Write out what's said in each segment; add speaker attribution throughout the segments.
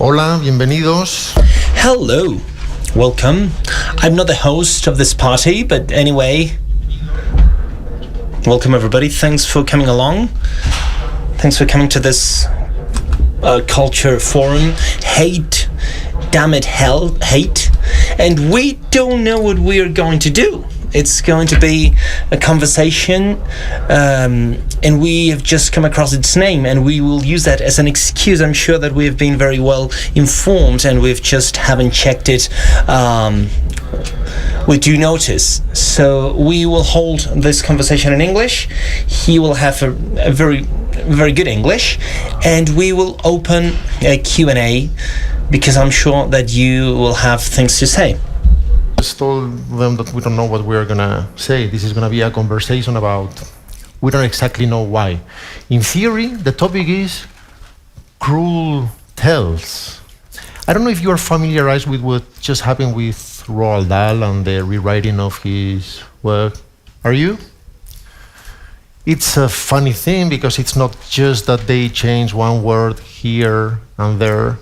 Speaker 1: Hola, bienvenidos.
Speaker 2: Hello, welcome. I'm not the host of this party, but anyway, welcome everybody. Thanks for coming along. Thanks for coming to this culture forum. Hate, damn it, hell, hate. And we don't know what we are going to do. It's going to be a conversation, and we have just come across its name, and we will use that as an excuse. I'm sure that we have been very well informed, and we've just haven't checked it with due notice. So we will hold this conversation in English. He will have a very, very good English, and we will open a Q&A, because I'm sure that you will have things to say.
Speaker 1: Just told them that we don't know what we're gonna say. This is gonna be a conversation about, we don't exactly know why. In theory, the topic is cruel tales. I don't know if you are familiarized with what just happened with Roald Dahl and the rewriting of his work. Are you? It's a funny thing because it's not just that they change one word here and there,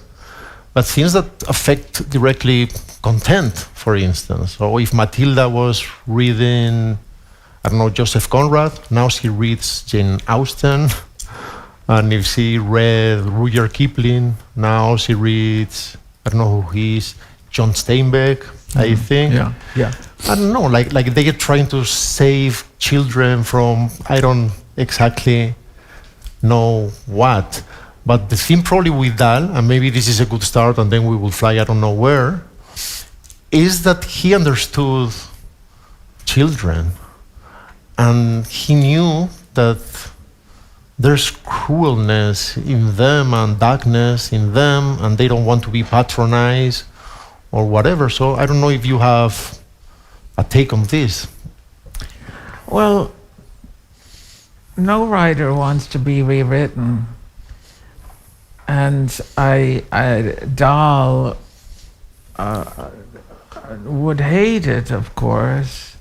Speaker 1: but things that affect directly content, for instance. So if Matilda was reading, I don't know, Joseph Conrad, now she reads Jane Austen. And if she read Rudyard Kipling, now she reads, I don't know who he is, John Steinbeck, I think.
Speaker 3: Yeah.
Speaker 1: I don't know, like they are trying to save children from, I don't exactly know what. But the thing probably with Dahl, and maybe this is a good start and then we will fly I don't know where, is that he understood children and he knew that there's cruelness in them and darkness in them and they don't want to be patronized or whatever. So I don't know if you have a take on this.
Speaker 3: Well, no writer wants to be rewritten. And Dahl would hate it, of course.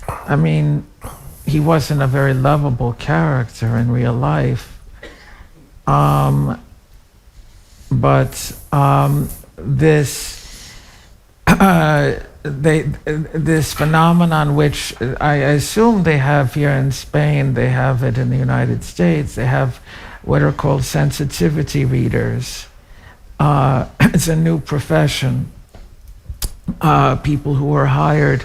Speaker 3: I mean, he wasn't a very lovable character in real life. This phenomenon, which I assume they have here in Spain, they have it in the United States, they have what are called sensitivity readers. It's a new profession. People who are hired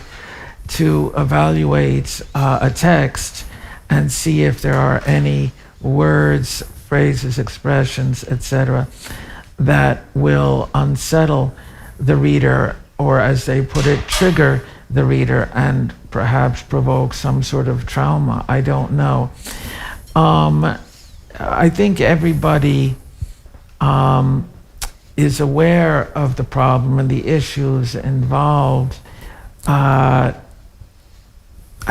Speaker 3: to evaluate a text and see if there are any words, phrases, expressions, etc., that will unsettle the reader, or as they put it, trigger the reader and perhaps provoke some sort of trauma. I don't know. I think everybody is aware of the problem and the issues involved. I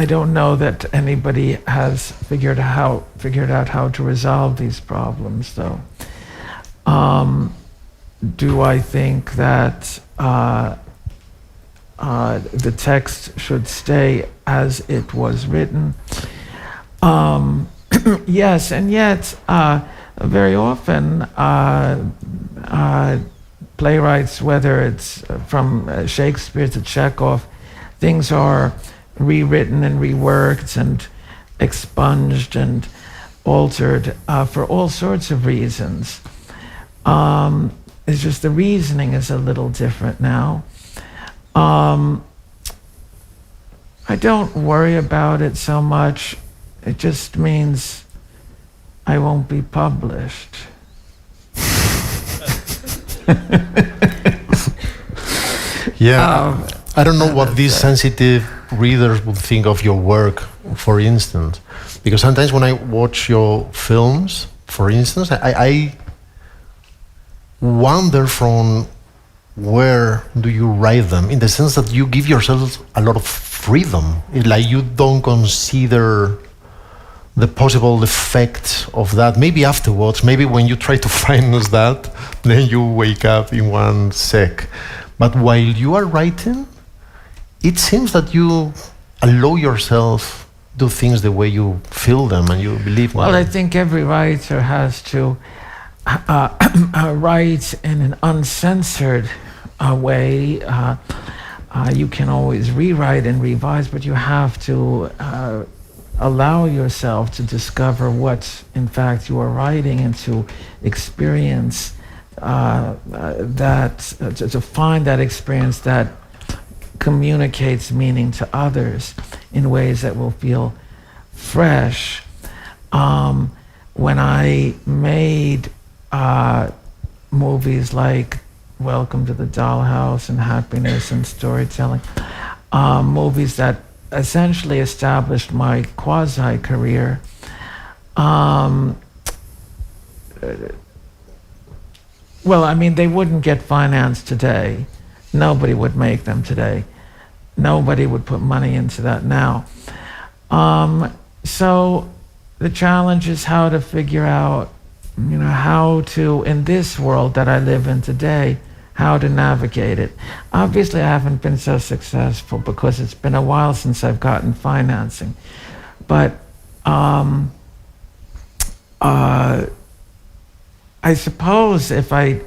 Speaker 3: don't know that anybody has figured out how to resolve these problems, though. Do I think that the text should stay as it was written? Yes, and yet very often playwrights, whether it's from Shakespeare to Chekhov, things are rewritten and reworked and expunged and altered for all sorts of reasons. It's just the reasoning is a little different now. I don't worry about it so much. It just means I won't be published.
Speaker 1: Yeah. I don't know what these sensitive readers would think of your work, for instance. Because sometimes when I watch your films, for instance, I wonder from where do you write them, in the sense that you give yourself a lot of freedom. It's like you don't consider the possible effects of that. Maybe afterwards, maybe when you try to finance that, then you wake up in one sec. But while you are writing, it seems that you allow yourself do things the way you feel them and you believe them.
Speaker 3: Well, I think every writer has to write in an uncensored way. You can always rewrite and revise, but you have to allow yourself to discover what, in fact, you are writing and to experience to find that experience that communicates meaning to others in ways that will feel fresh. When I made movies like Welcome to the Dollhouse and Happiness and Storytelling, movies that essentially established my quasi-career, well, I mean, they wouldn't get financed today. Nobody would make them today. Nobody would put money into that now. So the challenge is how to figure out, how to, in this world that I live in today, how to navigate it. Obviously, I haven't been so successful because it's been a while since I've gotten financing. But I suppose if I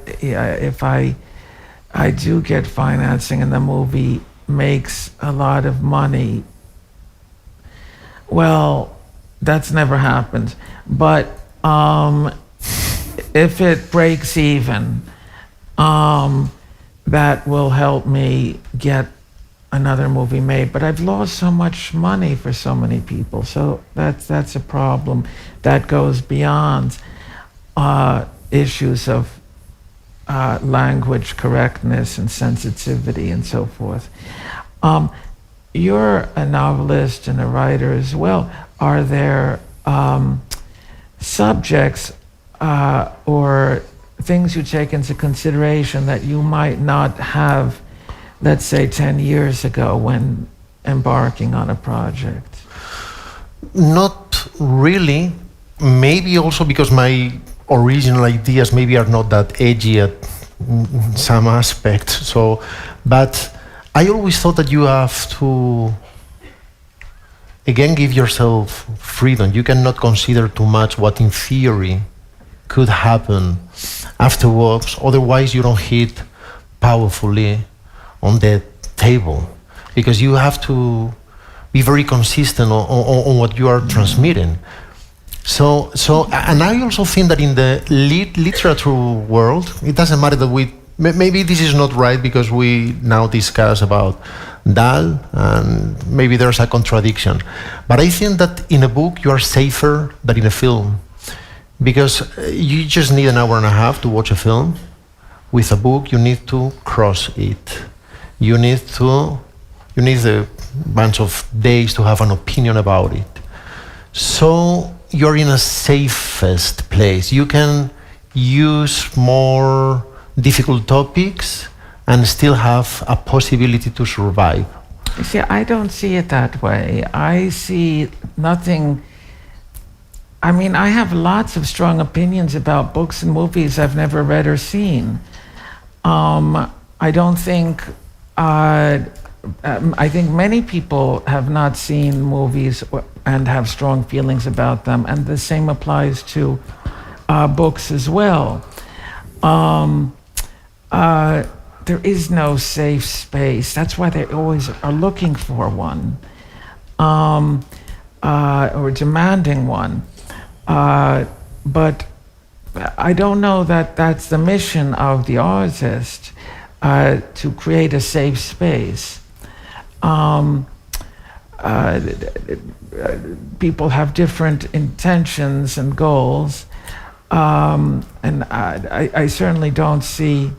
Speaker 3: do get financing and the movie makes a lot of money, well, that's never happened. But if it breaks even, that will help me get another movie made. But I've lost so much money for so many people, so that's a problem that goes beyond issues of language correctness and sensitivity and so forth. You're a novelist and a writer as well. Are there subjects or things you take into consideration that you might not have, let's say, 10 years ago when embarking on a project?
Speaker 1: Not really. Maybe also because my original ideas maybe are not that edgy at some aspect. So, but I always thought that you have to, again, give yourself freedom. You cannot consider too much what in theory could happen afterwards. Otherwise, you don't hit powerfully on the table, because you have to be very consistent on what you are transmitting. So, and I also think that in the literature world, it doesn't matter that maybe this is not right because we now discuss about Dahl, and maybe there's a contradiction. But I think that in a book you are safer than in a film, because you just need an hour and a half to watch a film. With a book, you need to cross it. You need a bunch of days to have an opinion about it. So you're in a safest place. You can use more difficult topics and still have a possibility to survive.
Speaker 3: You see, I don't see it that way. I see nothing. I mean, I have lots of strong opinions about books and movies I've never read or seen. I don't think, I think many people have not seen movies and have strong feelings about them, and the same applies to books as well. There is no safe space. That's why they always are looking for one, or demanding one. But I don't know that that's the mission of the artist, to create a safe space. People have different intentions and goals, and I certainly don't see,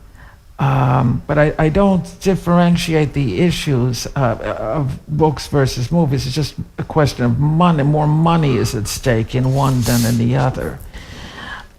Speaker 3: but I don't differentiate the issues of books versus movies. It's just a question of money. More money is at stake in one than in the other.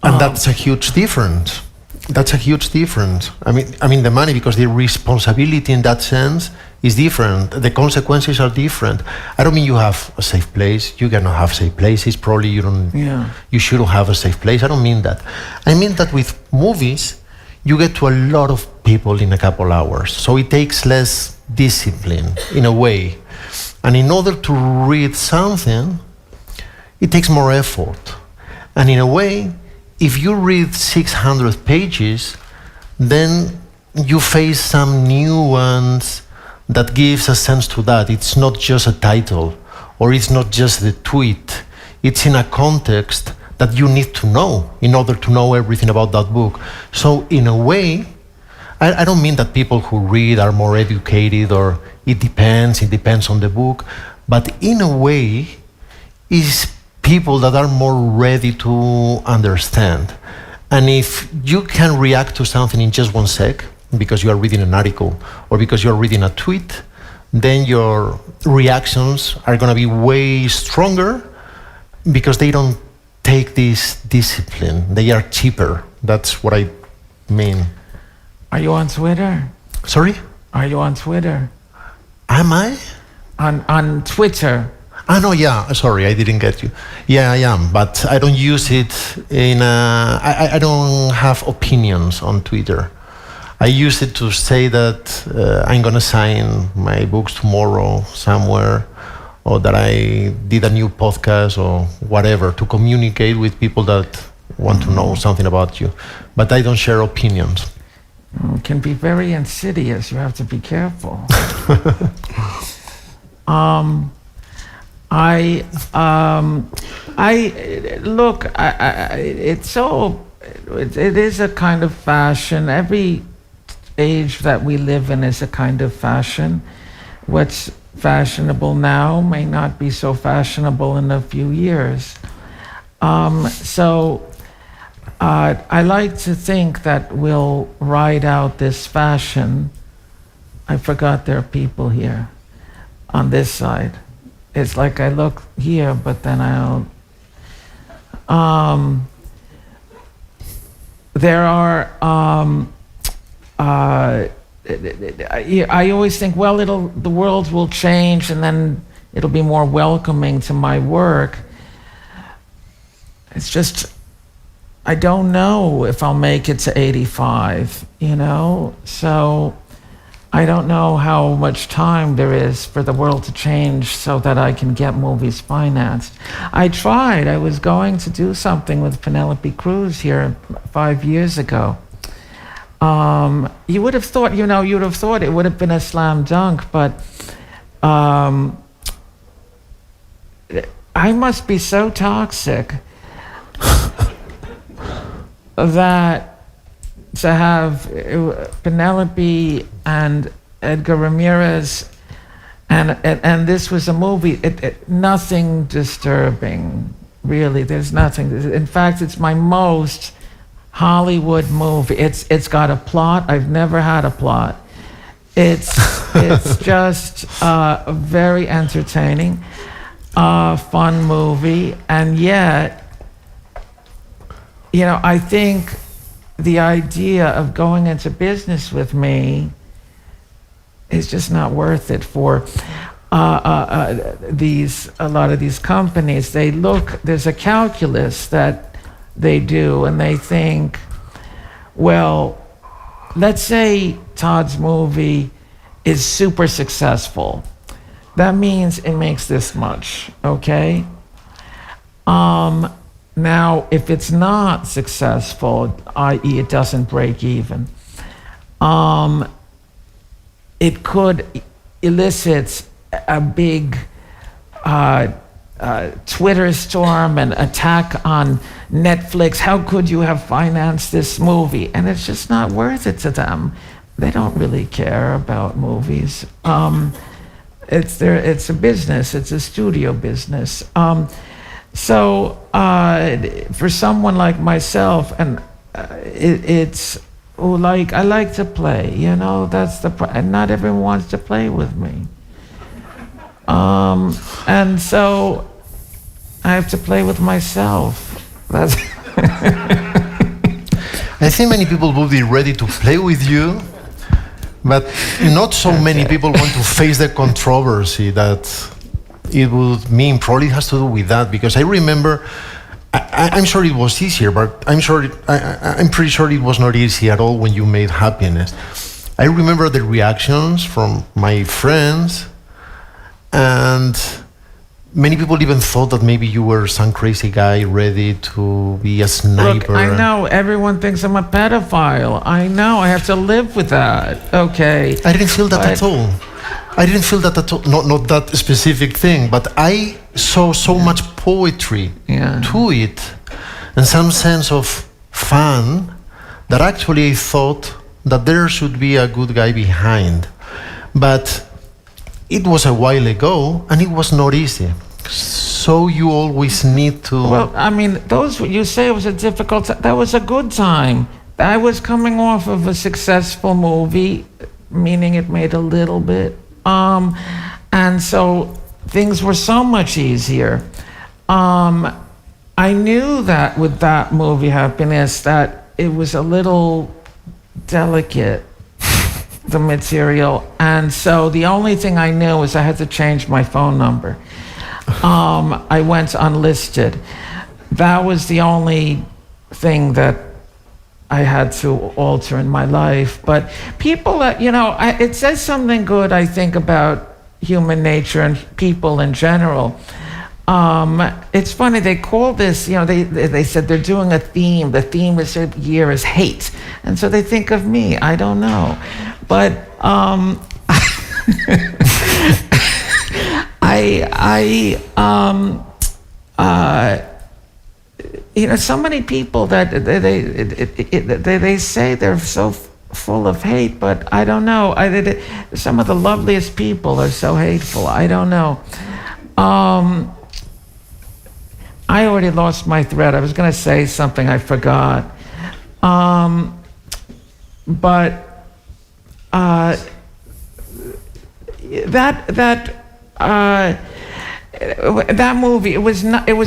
Speaker 1: And that's a huge difference. That's a huge difference. I mean the money, because the responsibility in that sense is different. The consequences are different. I don't mean you have a safe place. You cannot have safe places. Probably you don't. Yeah. You shouldn't have a safe place. I don't mean that. I mean that with movies, you get to a lot of people in a couple hours. So it takes less discipline in a way. And in order to read something, it takes more effort. And in a way, if you read 600 pages, then you face some nuance that gives a sense to that. It's not just a title, or it's not just the tweet. It's in a context that you need to know in order to know everything about that book. So in a way, I don't mean that people who read are more educated, or it depends on the book, but in a way, it's people that are more ready to understand. And if you can react to something in just 1 sec, because you are reading an article or because you are reading a tweet, then your reactions are going to be way stronger because they don't take this discipline. They are cheaper. That's what I mean.
Speaker 3: Are you on Twitter?
Speaker 1: Sorry?
Speaker 3: Are you on Twitter?
Speaker 1: Am I?
Speaker 3: On Twitter.
Speaker 1: No, yeah, sorry, I didn't get you. Yeah, I am, but I don't use it I don't have opinions on Twitter. I use it to say that I'm gonna sign my books tomorrow somewhere, or that I did a new podcast or whatever, to communicate with people that want to know something about you. But I don't share opinions.
Speaker 3: It can be very insidious. You have to be careful. It is a kind of fashion. Every age that we live in is a kind of fashion. What's fashionable now may not be so fashionable in a few years. I like to think that we'll ride out this fashion. I forgot there are people here on this side. It's like I look here, but then there are. I always think, well, the world will change, and then it'll be more welcoming to my work. It's just, I don't know if I'll make it to 85, so I don't know how much time there is for the world to change so that I can get movies financed. I tried. I was going to do something with Penelope Cruz here 5 years ago. You would have thought, it would have been a slam dunk, but I must be so toxic that to have Penelope and Edgar Ramirez, and this was a movie, nothing disturbing, really. There's nothing. In fact, it's my most Hollywood movie. It's got a plot. I've never had a plot. It's just a very entertaining, fun movie, and yet, I think the idea of going into business with me is just not worth it for a lot of these companies. There's a calculus that they do, and they think, well, let's say Todd's movie is super successful. That means it makes this much, okay? Now, if it's not successful, i.e. it doesn't break even, it could elicit a big Twitter storm and attack on Netflix. How could you have financed this movie? And it's just not worth it to them. They don't really care about movies. It's a business. It's a studio business. So for someone like myself, and I like to play. That's and not everyone wants to play with me. And so I have to play with myself. That's
Speaker 1: I think many people will be ready to play with you, but not so many people want to face the controversy that it would mean. Probably has to do with that, because I remember, I'm sure it was easier, but I'm pretty sure it was not easy at all when you made Happiness. I remember the reactions from my friends, and Many people even thought that maybe you were some crazy guy ready to be a sniper.
Speaker 3: Look, I know everyone thinks I'm a pedophile. I know, I have to live with that. Okay.
Speaker 1: I didn't feel that at all. I didn't feel that at all. Not that specific thing, but I saw so much poetry to it, and some sense of fun, that actually I thought that there should be a good guy behind. But it was a while ago, and it was not easy. So you always need to...
Speaker 3: Well, I mean, you say it was a difficult time. That was a good time. I was coming off of a successful movie, meaning it made a little bit. And so things were so much easier. I knew that with that movie, Happiness, that it was a little delicate, the material. And so the only thing I knew was I had to change my phone number. I went unlisted. That was the only thing that I had to alter in my life. But people, it says something good, I think, about human nature and people in general. It's funny, they call this, they said they're doing a theme. The theme this year is hate. And so they think of me. I don't know. But so many people that they say they're so full of hate, but I don't know. Some of the loveliest people are so hateful. I don't know. I already lost my thread. I was going to say something, I forgot. That movie, it was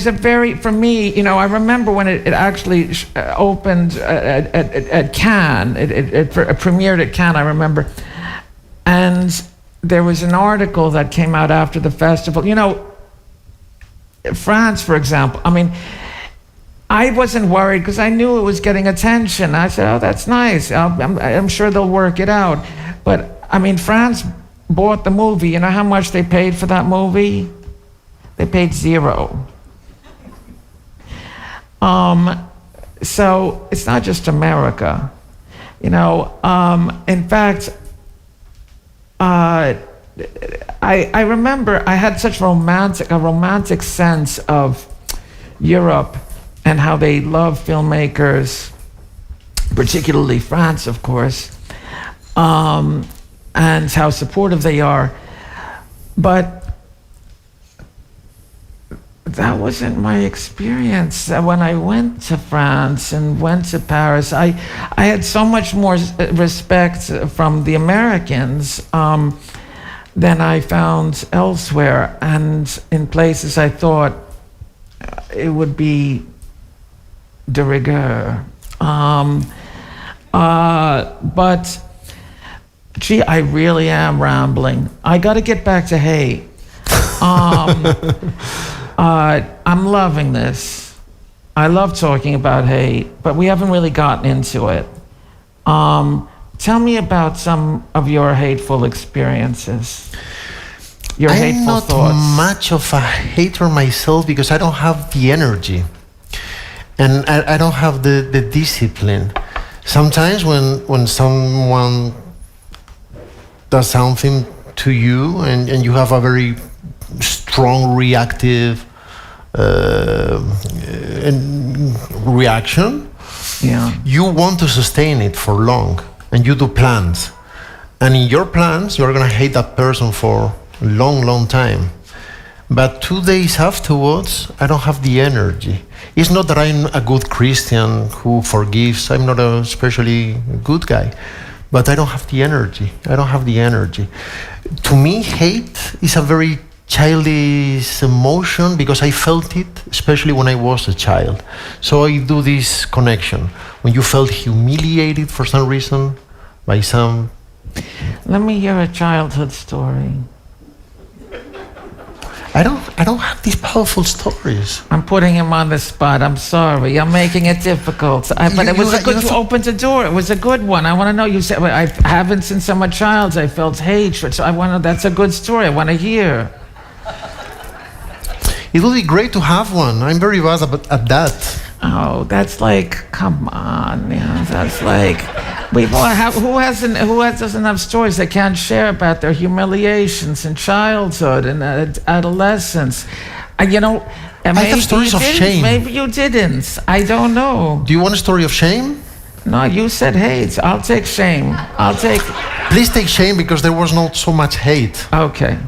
Speaker 3: a very, for me, I remember when it actually opened at Cannes, it premiered at Cannes, I remember, and there was an article that came out after the festival. France, for example, I wasn't worried because I knew it was getting attention. I said, oh, that's nice. I'm sure they'll work it out. But, France bought the movie. You know how much they paid for that movie? They paid $0. So it's not just America. In fact, I remember I had such a romantic sense of Europe and how they love filmmakers, particularly France, of course, and how supportive they are. But that wasn't my experience. When I went to France and went to Paris, I had so much more respect from the Americans than I found elsewhere, and in places I thought it would be de rigueur. But gee, I really am rambling. I got to get back to hate. I'm loving this. I love talking about hate, but we haven't really gotten into it. Tell me about some of your hateful experiences. Your hateful thoughts.
Speaker 1: I'm not much of a hater myself because I don't have the energy. And I don't have the discipline. Sometimes when someone does something to you and you have a very strong reactive reaction, you want to sustain it for long, and you do plans. And in your plans, you're going to hate that person for a long time. But 2 days afterwards, I don't have the energy. It's not that I'm a good Christian who forgives. I'm not a especially good guy. But I don't have the energy. To me, hate is a very childish emotion because I felt it, especially when I was a child. So I do this connection. When you felt humiliated for some reason by some...
Speaker 3: Let me hear a childhood story.
Speaker 1: I don't have these powerful stories.
Speaker 3: I'm putting him on the spot. I'm sorry. I'm making it difficult. But it was you opened the door. It was a good one. I want to know. You said I haven't since I'm a child. I felt hatred. So I want to. That's a good story. I want to hear.
Speaker 1: It would be great to have one. I'm very bad at that.
Speaker 3: Oh, that's like, come on, you know, that's like, who doesn't have stories they can't share about their humiliations in childhood and adolescence? You know,
Speaker 1: I have stories of shame.
Speaker 3: Maybe you didn't. I don't know.
Speaker 1: Do you want a story of shame?
Speaker 3: No, you said hate. I'll take shame.
Speaker 1: Please take shame, because there was not so much hate.
Speaker 3: Okay.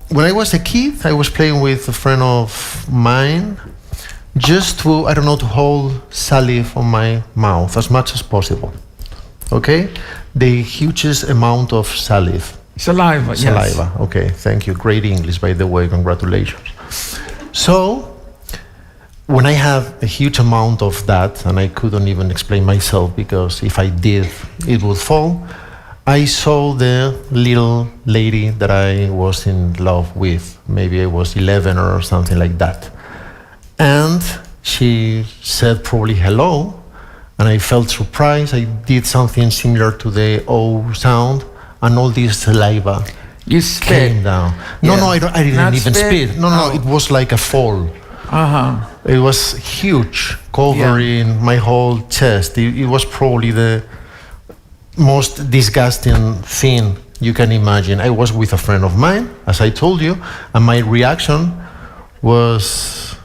Speaker 1: When I was a kid, I was playing with a friend of mine, just to, I don't know, to hold saliva on my mouth as much as possible. Okay? The hugest amount of saliva.
Speaker 3: Saliva, yes.
Speaker 1: Okay, thank you. Great English, by the way, congratulations. So, when I had a huge amount of that, and I couldn't even explain myself, because if I did, it would fall, I saw the little lady that I was in love with. Maybe I was 11 or something like that. And she said probably hello, and I felt surprised. I did something similar to the O sound, and all this saliva came down.
Speaker 3: Yeah.
Speaker 1: No, I didn't
Speaker 3: Not
Speaker 1: even spit. No, it was like a fall. It was huge, covering my whole chest. It was probably the most disgusting thing you can imagine. I was with a friend of mine, as I told you, and my reaction was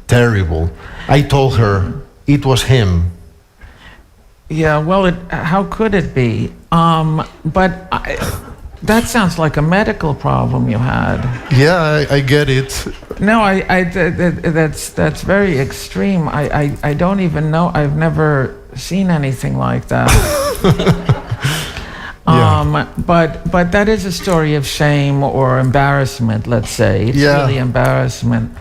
Speaker 1: terrible. I told her it was him.
Speaker 3: Yeah, well, how could it be? That sounds like a medical problem you had.
Speaker 1: Yeah, I get it.
Speaker 3: No, that's very extreme. I don't even know. I've never seen anything like that. But that is a story of shame or embarrassment, let's say. It's really embarrassment.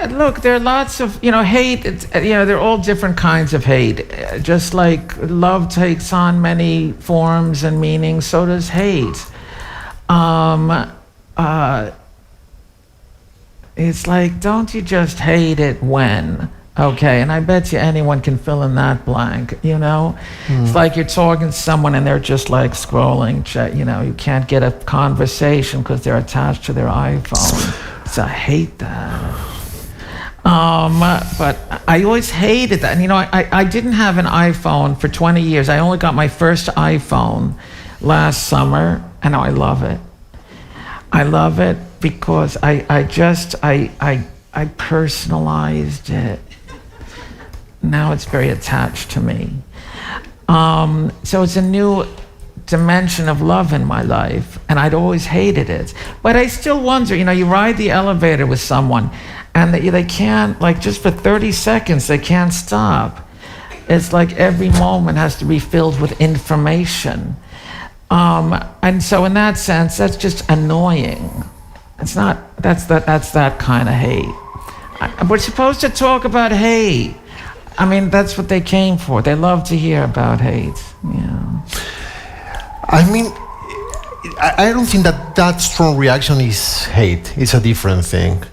Speaker 3: Look, there are lots of, hate. There are all different kinds of hate. Just like love takes on many forms and meanings, so does hate. It's like, don't you just hate it when? Okay, and I bet you anyone can fill in that blank, It's like you're talking to someone and they're just like scrolling, you can't get a conversation because they're attached to their iPhone. So I hate that. But I always hated that. And I didn't have an iPhone for 20 years. I only got my first iPhone last summer, and I love it. I love it because I personalized it. Now it's very attached to me. So it's a new dimension of love in my life, and I'd always hated it. But I still wonder, you ride the elevator with someone, and they can't, like, just for 30 seconds, they can't stop. It's like every moment has to be filled with information. And so in that sense, that's just annoying. It's not, that's that kind of hate. We're supposed to talk about hate. I mean, that's what they came for. They love to hear about hate.
Speaker 1: I mean, I don't think that strong reaction is hate. It's a different thing.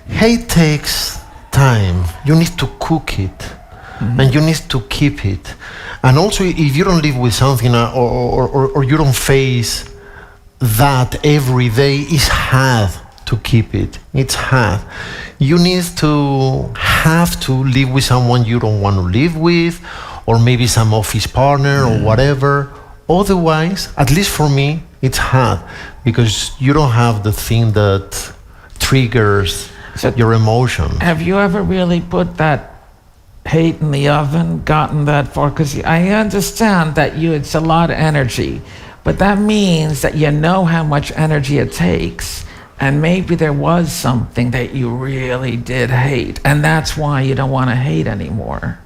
Speaker 1: Hate takes time. You need to cook it, and you need to keep it. And also, if you don't live with something or you don't face that every day, it's hard to keep it. It's hard. You need to have to live with someone you don't want to live with, or maybe some office partner or whatever. Otherwise, at least for me, it's hard because you don't have the thing that triggers your emotion.
Speaker 3: Have you ever really put that hate in the oven, gotten that far? Because I understand that it's a lot of energy, but that means that you know how much energy it takes. And maybe there was something that you really did hate, and that's why you don't want to hate anymore.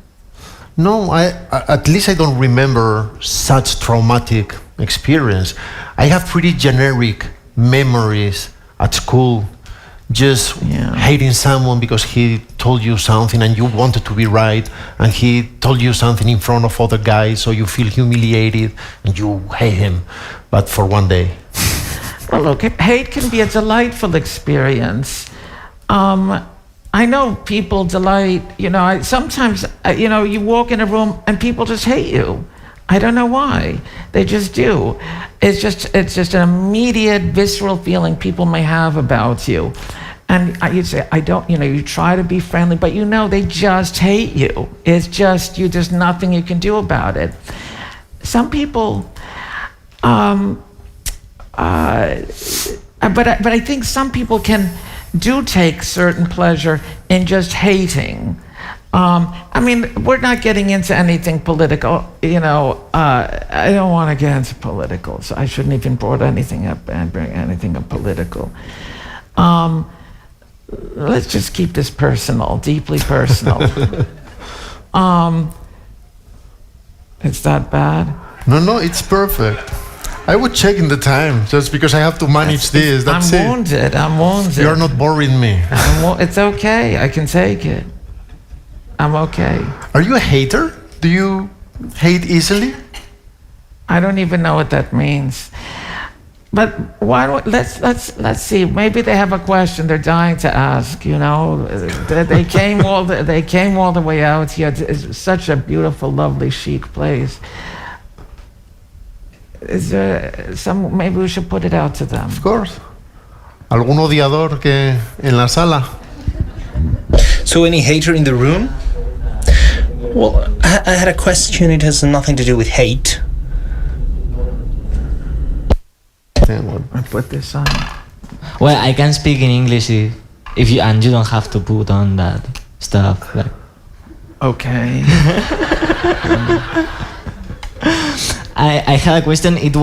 Speaker 1: No, at least I don't remember such traumatic experience. I have pretty generic memories at school, just hating someone because he told you something and you wanted to be right, and he told you something in front of other guys, so you feel humiliated and you hate him, but for one day.
Speaker 3: Well, look, hate can be a delightful experience. I know people delight, sometimes, you walk in a room and people just hate you. I don't know why. They just do. It's just an immediate visceral feeling people may have about you. And you say, you try to be friendly, but they just hate you. It's just, there's nothing you can do about it. Some people, but I think some people do take certain pleasure in just hating. We're not getting into anything political, I don't want to get into political, so I shouldn't even bring anything up political. Let's just keep this personal, deeply personal. It's that bad?
Speaker 1: No, it's perfect. I would check in the time, just because I have to manage this. That's
Speaker 3: I'm wounded.
Speaker 1: You're not boring me.
Speaker 3: It's okay. I can take it. I'm okay.
Speaker 1: Are you a hater? Do you hate easily?
Speaker 3: I don't even know what that means. But let's see. Maybe they have a question they're dying to ask. They came all the way out here. It's such a beautiful, lovely, chic place. Is there some? Maybe we should put it out to them.
Speaker 1: Of course. ¿Algún odiador que en la sala?
Speaker 2: So, any hater in the room? Well, I had a question. It has nothing to do with hate.
Speaker 3: I put this on.
Speaker 4: Well, I can speak in English if you don't have to put on that stuff.
Speaker 3: Okay.
Speaker 4: I had a question. It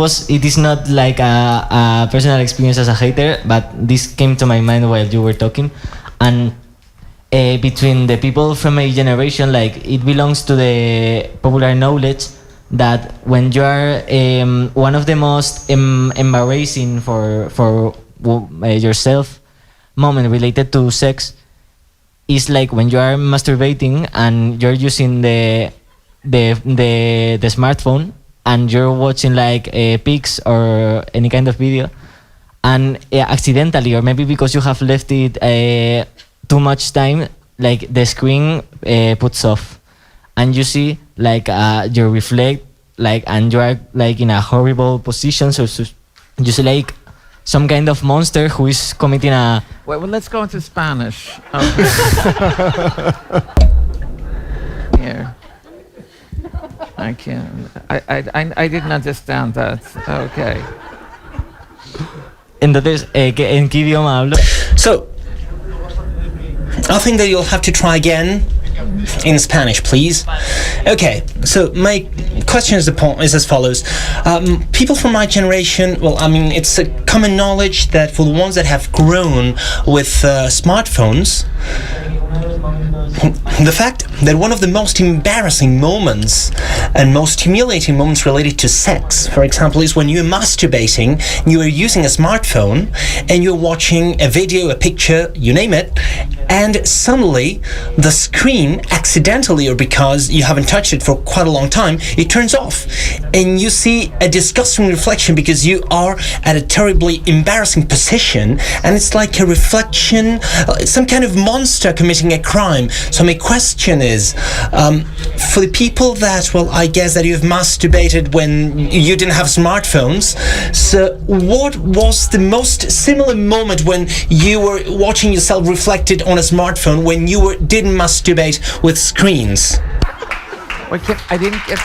Speaker 4: is not like a personal experience as a hater, but this came to my mind while you were talking. And between the people from my generation, it belongs to the popular knowledge that when you are one of the most embarrassing for yourself moment related to sex is when you are masturbating and you're using the smartphone and you're watching pics or any kind of video, and accidentally, or maybe because you have left it too much time, the screen puts off, and you see you reflect and you are in a horrible position, so you see some kind of monster who is committing a...
Speaker 3: Well, let's go into Spanish. Okay. Here. I can't. I didn't understand that. Okay.
Speaker 4: Entonces, ¿en qué idioma hablo?
Speaker 2: So, I think that you'll have to try again in Spanish, please. Okay, so my question is as follows. People from my generation, it's a common knowledge that for the ones that have grown with smartphones, the fact that one of the most embarrassing moments and most humiliating moments related to sex, for example, is when you're masturbating, you are using a smartphone and you're watching a video, a picture, you name it, and suddenly the screen accidentally, or because you haven't touched it for quite a long time, it turns off and you see a disgusting reflection because you are at a terribly embarrassing position, and it's like a reflection, some kind of monster committing a crime. So my question is, for the people that, I guess that you've masturbated when you didn't have smartphones, so what was the most similar moment when you were watching yourself reflected on a smartphone when you didn't masturbate with screens?
Speaker 3: I didn't get...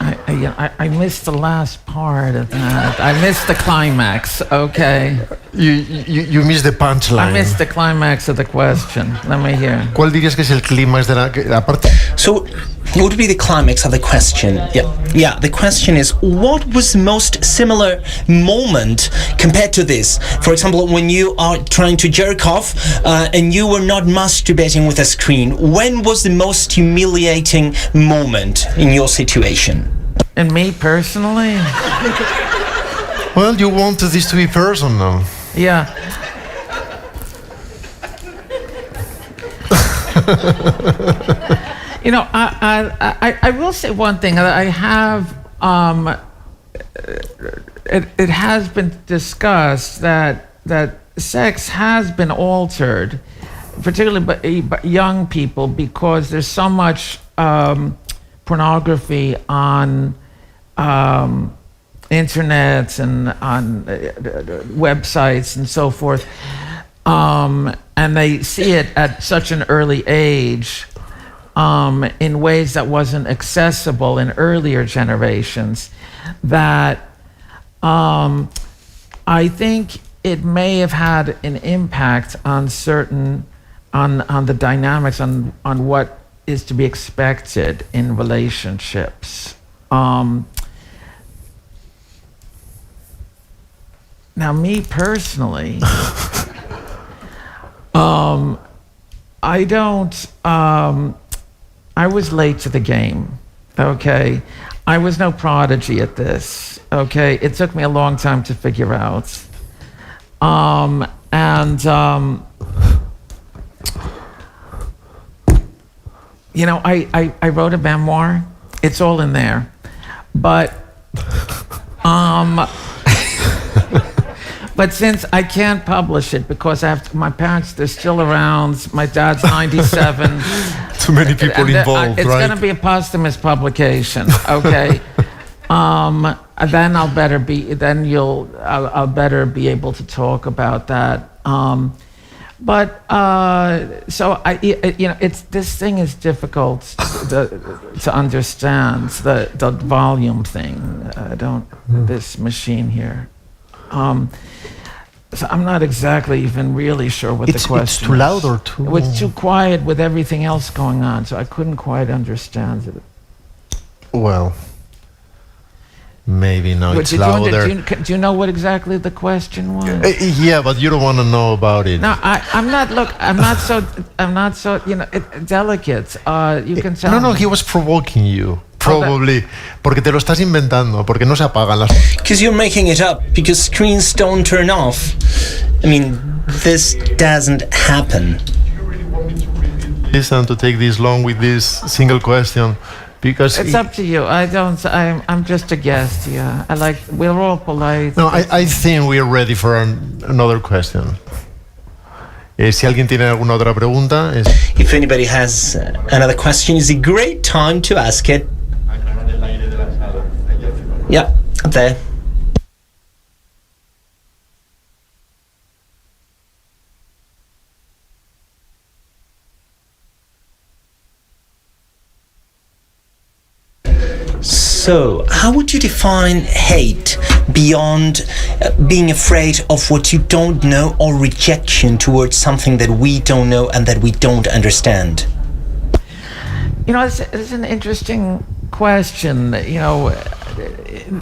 Speaker 3: Okay. I missed the last part of that. I missed the climax. Okay.
Speaker 1: You missed the punchline.
Speaker 3: I missed the climax of the question. Let me hear.
Speaker 1: ¿Cuál dirías que es el clímax de la parte?
Speaker 2: So, what would be the climax of the question? Yeah. The question is, what was the most similar moment compared to this? For example, when you are trying to jerk off and you were not masturbating with a screen, when was the most humiliating moment in your situation?
Speaker 3: And me personally?
Speaker 1: Well, you wanted this to be personal.
Speaker 3: Yeah. I will say one thing. I have, it has been discussed that sex has been altered, particularly by young people, because there's so much pornography on internet and on websites and so forth, and they see it at such an early age in ways that wasn't accessible in earlier generations, that I think it may have had an impact on the dynamics, on what is to be expected in relationships. Now, me personally, I don't, I was late to the game, okay? I was no prodigy at this, okay? It took me a long time to figure out. You know, I wrote a memoir. It's all in there. But but since I can't publish it because I have my parents, they're still around. My dad's 97.
Speaker 1: Too many people involved,
Speaker 3: it's
Speaker 1: right?
Speaker 3: going to be a posthumous publication, okay? Then I'll better be be able to talk about that. So this thing is difficult to understand, the volume thing. This machine here. So I'm not exactly even really sure what the question is.
Speaker 1: It's too loud or too...
Speaker 3: It was too quiet with everything else going on, so I couldn't quite understand it.
Speaker 1: Well, maybe now it's louder.
Speaker 3: Do you know what exactly the question was?
Speaker 1: Yeah, but you don't want to know about it.
Speaker 3: No, I'm not so delicate. You can tell
Speaker 1: No,
Speaker 3: me.
Speaker 1: he was provoking you. Probably. Porque te lo estás inventando, porque no se apagan las...
Speaker 2: Because you're making it up, because screens don't turn off. I mean, this doesn't happen.
Speaker 1: Listen, to take this long with this single question, because...
Speaker 3: It's up to you. I'm just a guest, yeah. We're all polite.
Speaker 1: No, I think we're ready for another question. Si alguien tiene alguna otra pregunta...
Speaker 2: If anybody has another question, it's a great time to ask it. Yeah, up there. So, how would you define hate beyond being afraid of what you don't know, or rejection towards something that we don't know and that we don't understand?
Speaker 3: You know, it's an interesting question. You know,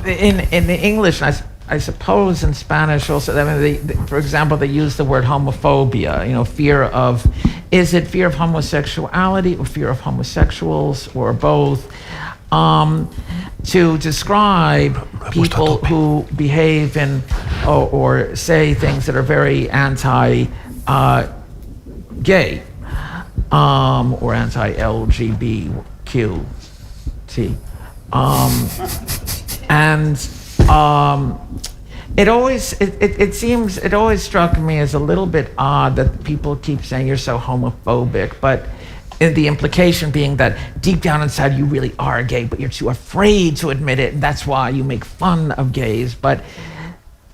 Speaker 3: in the English, and I suppose in Spanish also, I mean, for example, they use the word homophobia, you know, is it fear of homosexuality or fear of homosexuals or both? To describe people who behave in or say things that are very anti-gay or anti-LGBTQT. It always struck me as a little bit odd that people keep saying you're so homophobic, but the implication being that deep down inside you really are gay, but you're too afraid to admit it, and that's why you make fun of gays. But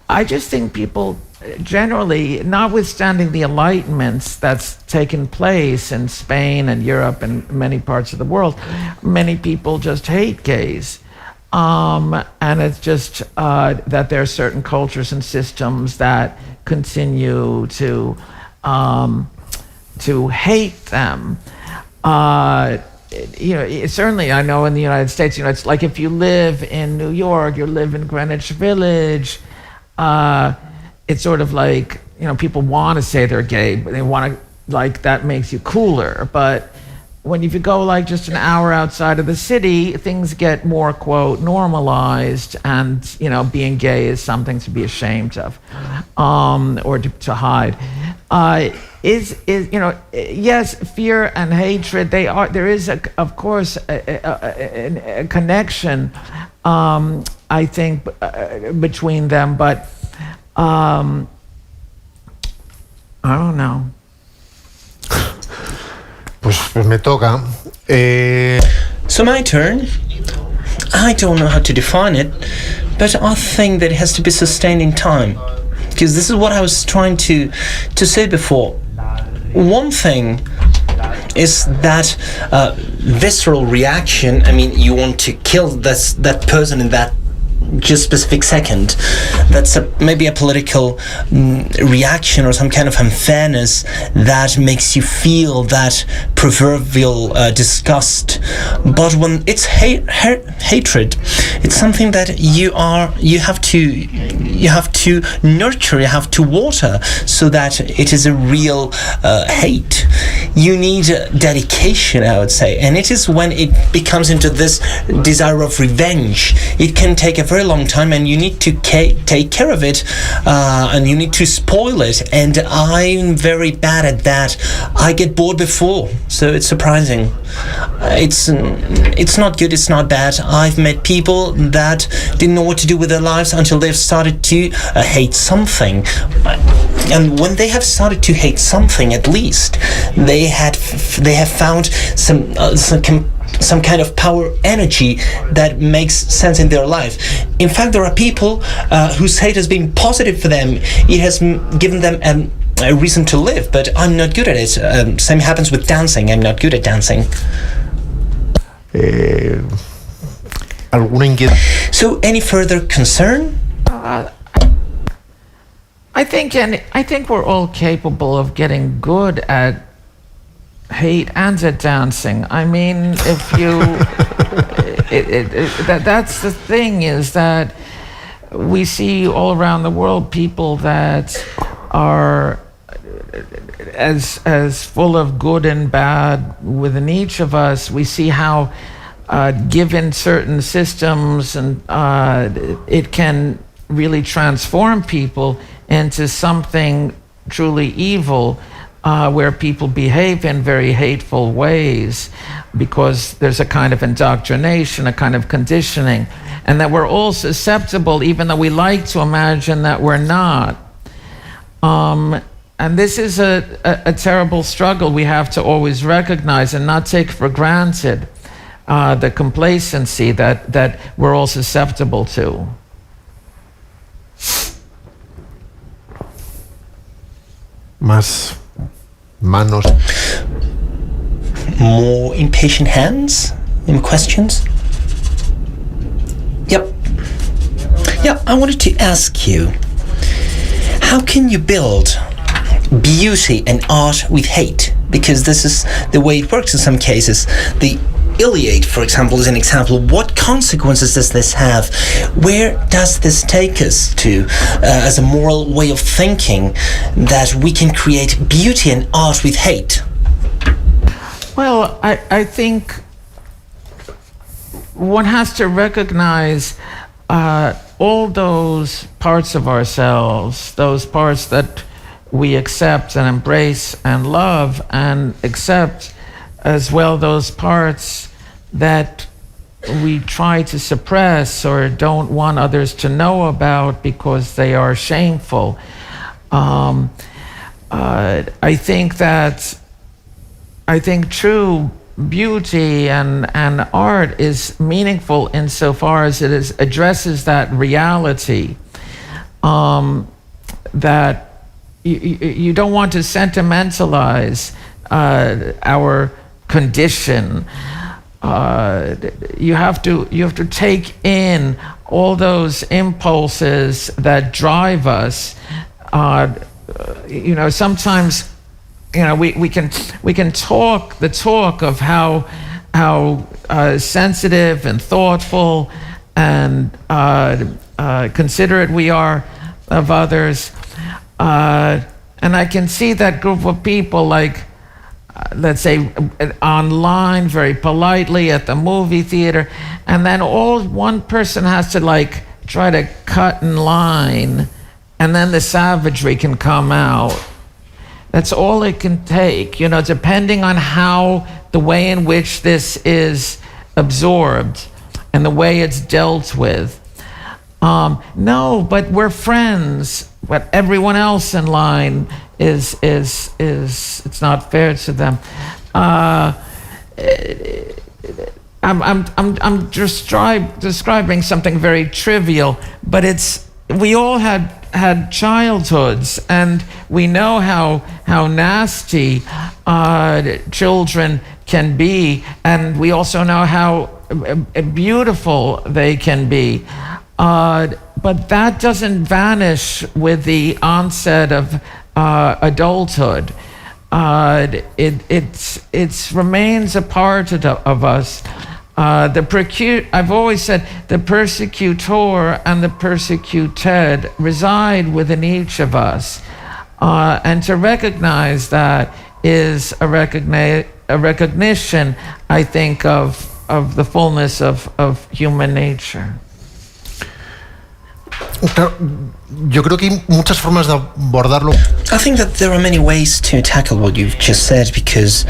Speaker 3: I just think people generally, notwithstanding the enlightenments that's taken place in Spain and Europe and many parts of the world, many people just hate gays. And it's just that there are certain cultures and systems that continue to hate them. You know, certainly I know in the United States, you know, it's like if you live in New York, you live in Greenwich Village, it's sort of like, you know, people want to say they're gay, but they want to, like, that makes you cooler. But if you go like just an hour outside of the city, things get more, quote, normalized, and, you know, being gay is something to be ashamed of, or to hide. Is you know, yes, fear and hatred, there is of course a connection, I think, between them, but I don't know.
Speaker 1: Pues me toca.
Speaker 2: So my turn. I don't know how to define it, but I think that it has to be sustained in time. Because this is what I was trying to say before. One thing is that visceral reaction. I mean, you want to kill that person in that just specific second. That's maybe a political reaction or some kind of unfairness that makes you feel that proverbial disgust. But when it's hatred, it's something that you have to nurture, you have to water, so that it is a real hate. You need dedication, I would say, and it is when it becomes into this desire of revenge. It can take a very long time, and you need to take care of it, and you need to spoil it, and I'm very bad at that. I get bored before, so it's surprising. It's not good, it's not bad. I've met people that didn't know what to do with their lives until they've started to hate something, and when they have started to hate something, at least they have found some kind of power energy that makes sense in their life. In fact, there are people whose hate has been positive for them. It has given them a reason to live, but I'm not good at it. Same happens with dancing. I'm not good at dancing. So, any further concern?
Speaker 3: I think we're all capable of getting good at hate and at dancing. I mean, if you, that's the thing, is that we see all around the world people that are as full of good and bad within each of us. We see how given certain systems, and it can really transform people into something truly evil, where people behave in very hateful ways because there's a kind of indoctrination, a kind of conditioning, and that we're all susceptible, even though we like to imagine that we're not. And this is a terrible struggle we have to always recognize and not take for granted, the complacency that we're all susceptible to.
Speaker 1: Más manos.
Speaker 2: More impatient hands? Any questions? Yep. Yeah, I wanted to ask you, how can you build beauty and art with hate? Because this is the way it works in some cases. The Iliad, for example, is an example. What consequences does this have? Where does this take us to as a moral way of thinking, that we can create beauty and art with hate?
Speaker 3: Well, I think one has to recognize all those parts of ourselves, those parts that we accept and embrace and love, and accept as well those parts that we try to suppress or don't want others to know about because they are shameful. I think true beauty and art is meaningful insofar as it addresses that reality, that you don't want to sentimentalize our condition. You have to take in all those impulses that drive us. Sometimes, we can talk the talk of how sensitive and thoughtful and considerate we are of others, and I can see that group of people, like, let's say online, very politely at the movie theater, and then one person has to try to cut in line, and then the savagery can come out. That's all it can take, depending on how the way in which this is absorbed and the way it's dealt with. No, but we're friends. But everyone else in line is it's not fair to them. I'm describing something very trivial, but we all had childhoods, and we know how nasty children can be, and we also know how beautiful they can be. But that doesn't vanish with the onset of adulthood. It remains a part of us. I've always said the persecutor and the persecuted reside within each of us. And to recognize that is a recognition, I think, of the fullness of human nature.
Speaker 1: Claro, yo creo que hay muchas formas de abordarlo.
Speaker 2: I think that there are many ways to tackle what you've just said, because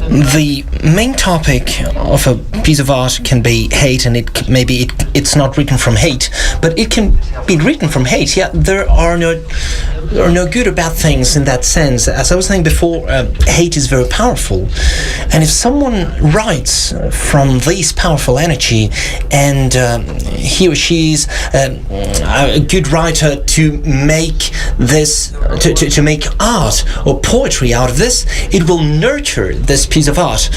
Speaker 2: the main topic of a piece of art can be hate, and it's not written from hate, but it can be written from hate. Yeah, there are no good or bad things in that sense. As I was saying before, hate is very powerful, and if someone writes from this powerful energy, and he or she is a good writer to make this, to make art or poetry out of this, it will nurture this piece of art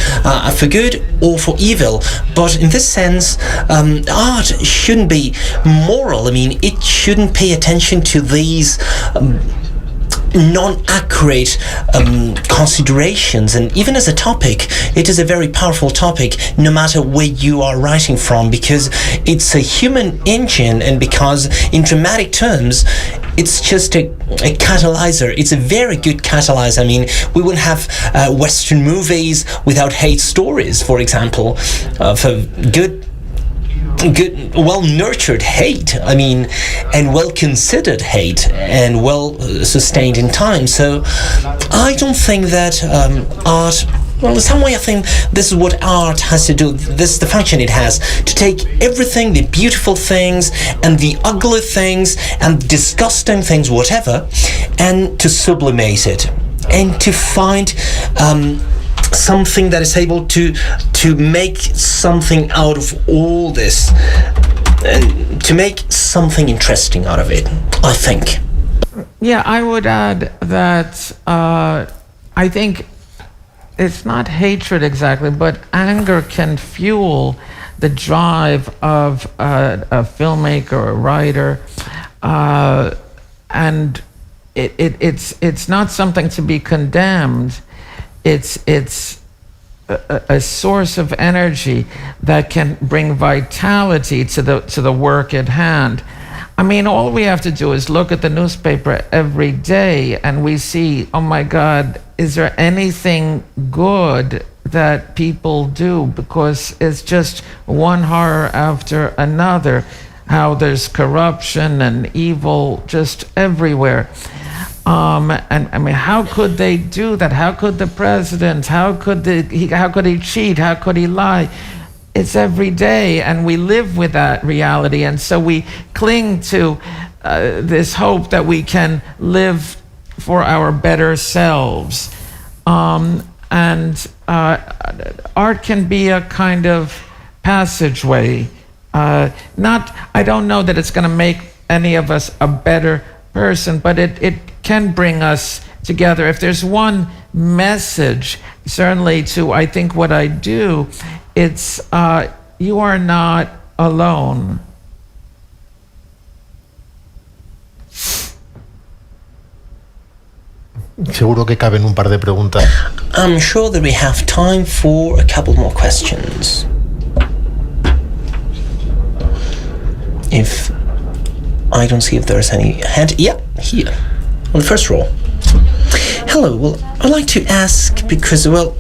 Speaker 2: for good or for evil. But in this sense, art shouldn't be moral. I mean, it shouldn't pay attention to these non-accurate considerations. And even as a topic, it is a very powerful topic, no matter where you are writing from, because it's a human engine, and because in dramatic terms it's just a catalyzer. It's a very good catalyzer. I mean, we wouldn't have Western movies without hate stories, for example, for good, well-nurtured hate, I mean, and well-considered hate, and well-sustained in time. So I don't think that art, well, in some way I think this is what art has to do. This is the function it has, to take everything, the beautiful things and the ugly things and disgusting things, whatever, and to sublimate it, and to find something that is able to make something out of all this, and to make something interesting out of it, I think.
Speaker 3: Yeah, I would add that I think it's not hatred exactly, but anger can fuel the drive of a filmmaker or a writer, and it's not something to be condemned. It's a source of energy that can bring vitality to the work at hand. I mean, all we have to do is look at the newspaper every day, and we see, oh my God, is there anything good that people do? Because it's just one horror after another, how there's corruption and evil just everywhere. And I mean, how could they do that? How could the president? How could he cheat? How could he lie? It's every day, and we live with that reality, and so we cling to this hope that we can live for our better selves. And art can be a kind of passageway. I don't know that it's going to make any of us a better person, but it can bring us together. If there's one message, certainly to, I think, what I do, it's you are not alone.
Speaker 1: Seguro que caben un par de preguntas.
Speaker 2: I'm sure that we have time for a couple more questions. If I don't see if there's any hand. Yeah, here, on the first row. Hello, well, I'd like to ask, because, well,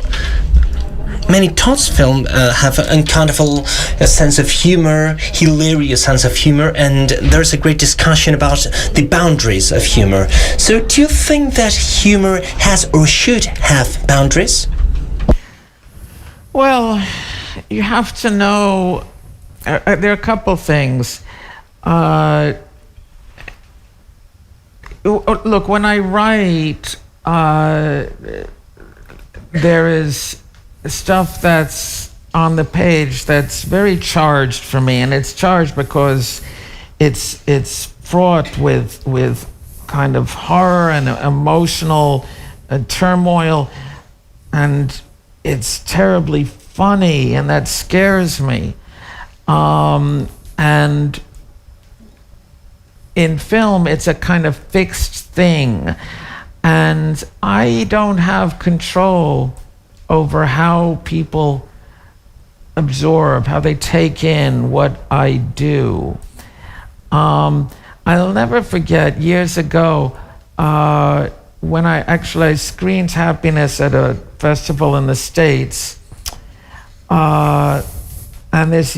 Speaker 2: many Todd's films have a kind of a sense of humor, hilarious sense of humor, and there's a great discussion about the boundaries of humor. So do you think that humor has or should have boundaries?
Speaker 3: Well, you have to know, there are a couple things. Look, when I write, there is stuff that's on the page that's very charged for me, and it's charged because it's fraught with kind of horror and emotional turmoil, and it's terribly funny, and that scares me. And in film, it's a kind of fixed thing, and I don't have control over how people absorb, how they take in what I do. I'll never forget years ago when I screened Happiness at a festival in the States, and this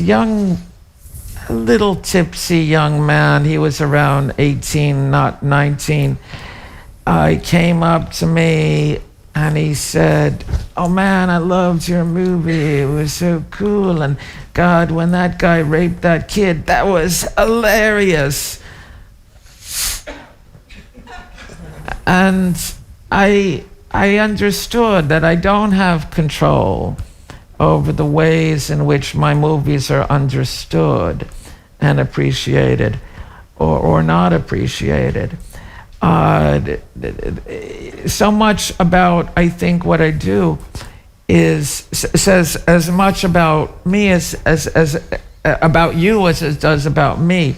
Speaker 3: little tipsy young man, he was around 18, not 19, he came up to me and he said, "Oh man, I loved your movie, it was so cool, and God, when that guy raped that kid, that was hilarious." And I understood that I don't have control over the ways in which my movies are understood and appreciated or not appreciated. So much about, I think, what I do says as much about me as about you as it does about me.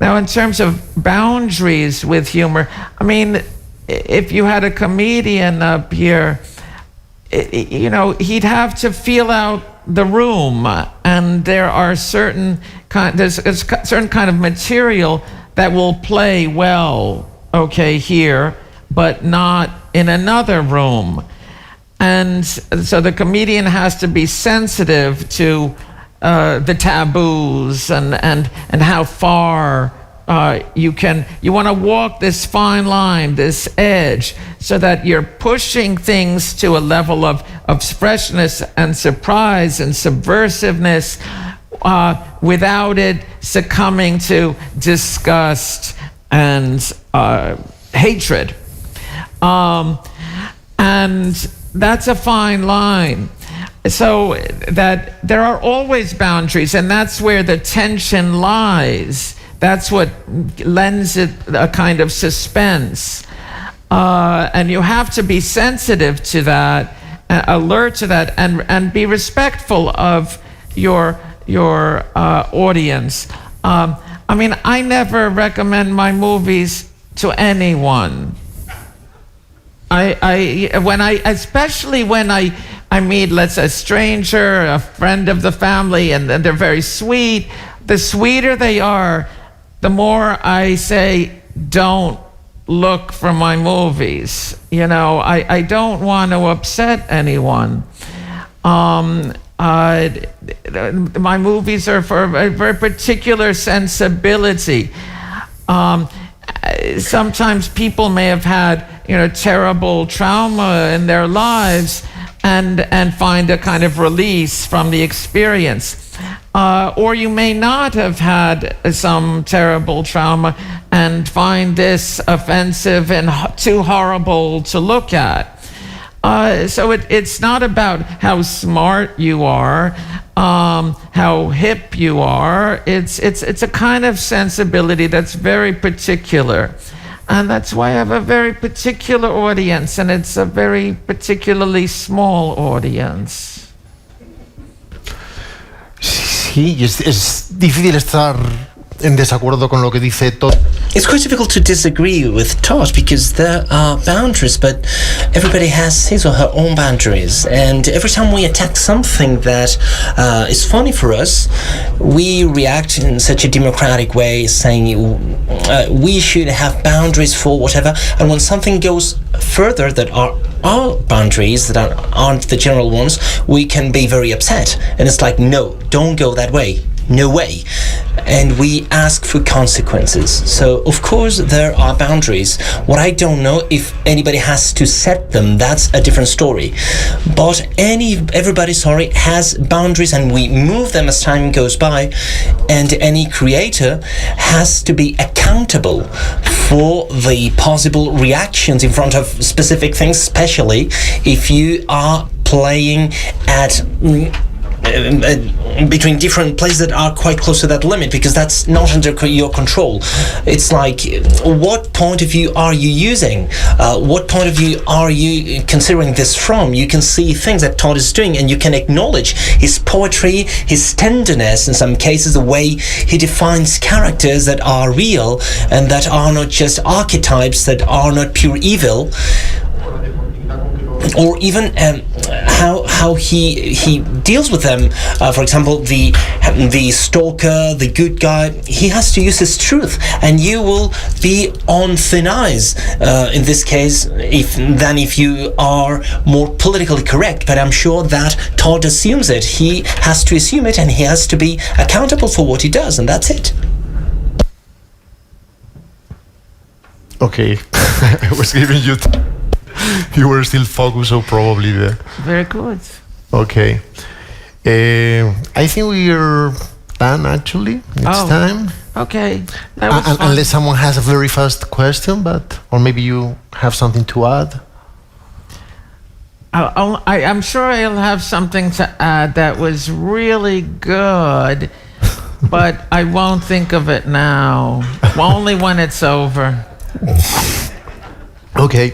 Speaker 3: Now, in terms of boundaries with humor, I mean, if you had a comedian up here, he'd have to feel out the room, and there's a certain kind of material that will play well, okay, here, but not in another room. And so the comedian has to be sensitive to the taboos and how far you want to walk this fine line, this edge, so that you're pushing things to a level of freshness and surprise and subversiveness without it succumbing to disgust and hatred. And that's a fine line. So that there are always boundaries, and that's where the tension lies. That's what lends it a kind of suspense. And you have to be sensitive to that, alert to that, and be respectful of your audience. I mean, I never recommend my movies to anyone. Especially when I meet, let's say, a stranger, a friend of the family, and they're very sweet. The sweeter they are, the more I say, don't look for my movies. I don't want to upset anyone. My movies are for a very particular sensibility. Sometimes people may have had, terrible trauma in their lives and find a kind of release from the experience. Or you may not have had some terrible trauma and find this offensive and too horrible to look at. So it's not about how smart you are, how hip you are. It's a kind of sensibility that's very particular. And that's why I have a very particular audience, and it's a very particularly small audience.
Speaker 1: Sí, y es difícil estar en desacuerdo con lo que dice Todd.
Speaker 2: It's quite difficult to disagree with Todd because there are boundaries, but everybody has his or her own boundaries. And every time we attack something that is funny for us, we react in such a democratic way, saying we should have boundaries for whatever. And when something goes further that are our boundaries, that aren't the general ones, we can be very upset. And it's like, no, don't go that way. No way. And we ask for consequences. So, of course, there are boundaries. What I don't know, if anybody has to set them, that's a different story. But everybody, has boundaries, and we move them as time goes by. And any creator has to be accountable for the possible reactions in front of specific things, especially if you are playing at between different places that are quite close to that limit, because that's not under your control. It's like, what point of view are you using? What point of view are you considering this from? You can see things that Todd is doing, and you can acknowledge his poetry, his tenderness, in some cases the way he defines characters that are real and that are not just archetypes, that are not pure evil, or even how he deals with them. For example, the stalker, the good guy, he has to use his truth, and you will be on thin ice in this case than if you are more politically correct. But I'm sure that Todd assumes it. He has to assume it, and he has to be accountable for what he does, and that's it.
Speaker 1: Okay, I was giving you. You were still focused, so probably there.
Speaker 3: Very good.
Speaker 1: Okay. I think we are done, actually. It's time.
Speaker 3: Okay. That was fun.
Speaker 1: Unless someone has a very fast question, or maybe you have something to add.
Speaker 3: I'm sure I'll have something to add that was really good, but I won't think of it now. Only when it's over.
Speaker 1: Okay.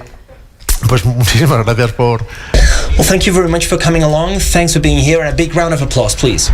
Speaker 1: Pues muchísimas gracias por...
Speaker 2: Well, thank you very much for coming along. Thanks for being here, and a big round of applause, please.